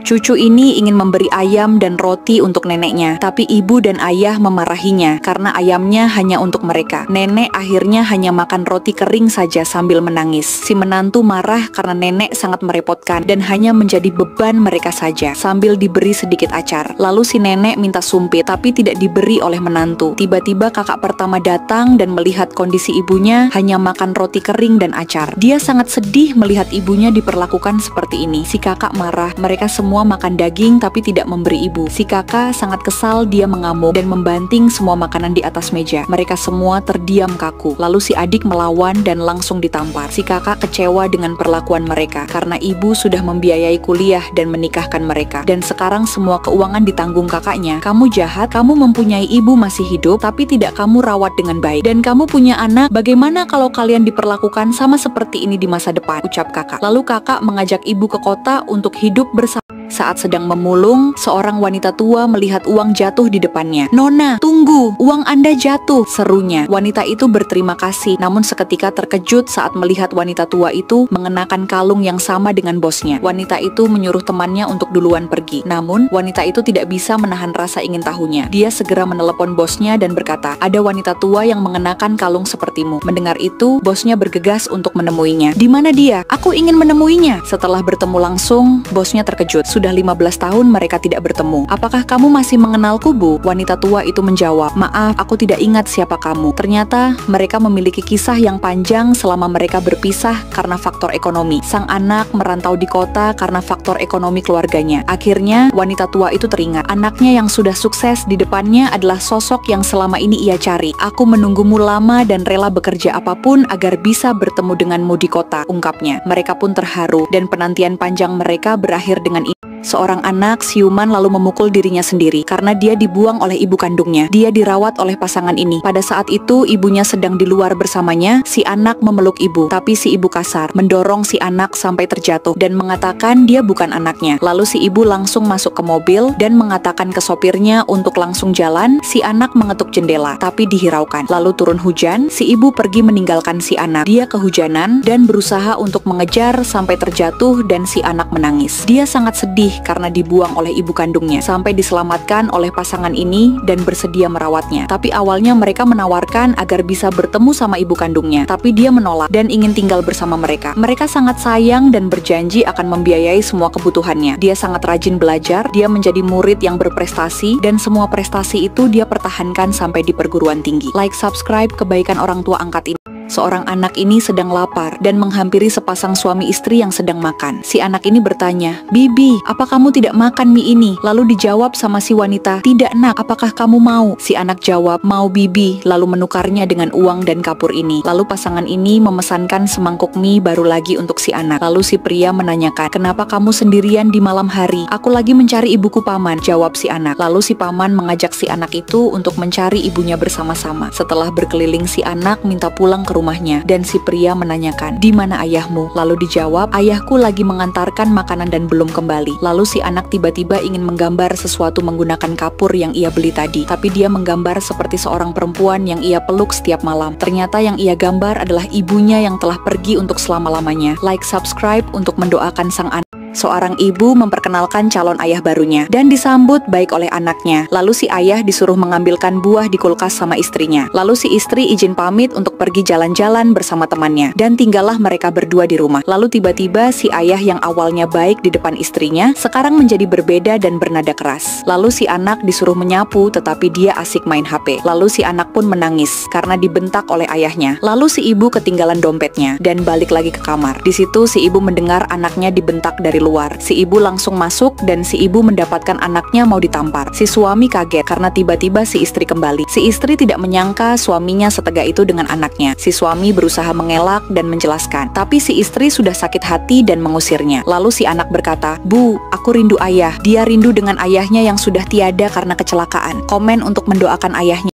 Cucu ini ingin memberi ayam dan roti untuk neneknya, tapi ibu dan ayah memarahinya karena ayamnya hanya untuk mereka. Nenek akhirnya hanya makan roti kering saja sambil menangis. Si menantu marah karena nenek sangat merepotkan dan hanya menjadi beban mereka saja sambil diberi sedikit acar. Lalu si nenek minta sumpit tapi tidak diberi oleh menantu. Tiba-tiba kakak pertama datang dan melihat kondisi ibunya hanya makan roti kering dan acar. Dia sangat sedih melihat ibunya diperlakukan seperti ini. Si kakak marah, mereka semua makan daging tapi tidak memberi ibu. Si kakak sangat kesal, dia mengamuk dan membanting semua makanan di atas meja. Mereka semua terdiam kaku. Lalu si adik melawan dan langsung ditampar. Si kakak kecewa dengan perlakuan mereka karena ibu sudah membiayai kuliah dan menikahkan mereka. Dan sekarang semua keuangan ditanggung kakaknya. Kamu jahat, kamu mempunyai ibu masih hidup tapi tidak kamu rawat dengan baik. Dan kamu punya anak, bagaimana kalau kalian diperlakukan sama seperti ini di masa depan? Ucap kakak. Lalu kakak mengajak ibu ke kota untuk hidup bersama. Saat sedang memulung, seorang wanita tua melihat uang jatuh di depannya. "Nona, tunggu, uang Anda jatuh," serunya. Wanita itu berterima kasih, namun seketika terkejut saat melihat wanita tua itu mengenakan kalung yang sama dengan bosnya. Wanita itu menyuruh temannya untuk duluan pergi. Namun, wanita itu tidak bisa menahan rasa ingin tahunya. Dia segera menelepon bosnya dan berkata, "Ada wanita tua yang mengenakan kalung sepertimu." Mendengar itu, bosnya bergegas untuk menemuinya. "Di mana dia? Aku ingin menemuinya." Setelah bertemu langsung, bosnya terkejut. Sudah 15 tahun mereka tidak bertemu. "Apakah kamu masih mengenalku, Bu?" Wanita tua itu menjawab, "Maaf, aku tidak ingat siapa kamu." Ternyata mereka memiliki kisah yang panjang selama mereka berpisah karena faktor ekonomi. Sang anak merantau di kota karena faktor ekonomi keluarganya. Akhirnya wanita tua itu teringat, anaknya yang sudah sukses di depannya adalah sosok yang selama ini ia cari. "Aku menunggumu lama dan rela bekerja apapun agar bisa bertemu denganmu di kota," ungkapnya. Mereka pun terharu dan penantian panjang mereka berakhir dengan ini. Seorang anak siuman lalu memukul dirinya sendiri karena dia dibuang oleh ibu kandungnya. Dia dirawat oleh pasangan ini. Pada saat itu ibunya sedang di luar bersamanya. Si anak memeluk ibu, tapi si ibu kasar, mendorong si anak sampai terjatuh dan mengatakan dia bukan anaknya. Lalu si ibu langsung masuk ke mobil dan mengatakan ke sopirnya untuk langsung jalan. Si anak mengetuk jendela, tapi dihiraukan. Lalu turun hujan, si ibu pergi meninggalkan si anak. Dia kehujanan dan berusaha untuk mengejar sampai terjatuh dan si anak menangis. Dia sangat sedih karena dibuang oleh ibu kandungnya sampai diselamatkan oleh pasangan ini dan bersedia merawatnya. Tapi awalnya mereka menawarkan agar bisa bertemu sama ibu kandungnya, tapi dia menolak dan ingin tinggal bersama mereka. Mereka sangat sayang dan berjanji akan membiayai semua kebutuhannya. Dia sangat rajin belajar, dia menjadi murid yang berprestasi dan semua prestasi itu dia pertahankan sampai di perguruan tinggi. Like, subscribe kebaikan orang tua angkat ini. Seorang anak ini sedang lapar dan menghampiri sepasang suami istri yang sedang makan. Si anak ini bertanya, "Bibi, apa kamu tidak makan mie ini?" Lalu dijawab sama si wanita, "Tidak, Nak, apakah kamu mau?" Si anak jawab, "Mau, Bibi," lalu menukarnya dengan uang dan kapur ini. Lalu pasangan ini memesankan semangkuk mie baru lagi untuk si anak. Lalu si pria menanyakan, "Kenapa kamu sendirian di malam hari?" "Aku lagi mencari ibuku, Paman," jawab si anak. Lalu si paman mengajak si anak itu untuk mencari ibunya bersama-sama. Setelah berkeliling, si anak minta pulang ke rumahnya dan si pria menanyakan, "Di mana ayahmu?" Lalu dijawab, "Ayahku lagi mengantarkan makanan dan belum kembali." Lalu si anak tiba-tiba ingin menggambar sesuatu menggunakan kapur yang ia beli tadi, tapi dia menggambar seperti seorang perempuan yang ia peluk setiap malam. Ternyata yang ia gambar adalah ibunya yang telah pergi untuk selama-lamanya. Like, subscribe untuk mendoakan sang anak. Seorang ibu memperkenalkan calon ayah barunya dan disambut baik oleh anaknya. Lalu si ayah disuruh mengambilkan buah di kulkas sama istrinya. Lalu si istri izin pamit untuk pergi jalan-jalan bersama temannya dan tinggallah mereka berdua di rumah. Lalu tiba-tiba si ayah yang awalnya baik di depan istrinya sekarang menjadi berbeda dan bernada keras. Lalu si anak disuruh menyapu tetapi dia asik main HP. Lalu si anak pun menangis karena dibentak oleh ayahnya. Lalu si ibu ketinggalan dompetnya dan balik lagi ke kamar. Di situ si ibu mendengar anaknya dibentak dari luar. Si ibu langsung masuk dan si ibu mendapatkan anaknya mau ditampar. Si suami kaget karena tiba-tiba si istri kembali. Si istri tidak menyangka suaminya setega itu dengan anaknya. Si suami berusaha mengelak dan menjelaskan, tapi si istri sudah sakit hati dan mengusirnya. Lalu si anak berkata, "Bu, aku rindu ayah." Dia rindu dengan ayahnya yang sudah tiada karena kecelakaan. Komen untuk mendoakan ayahnya.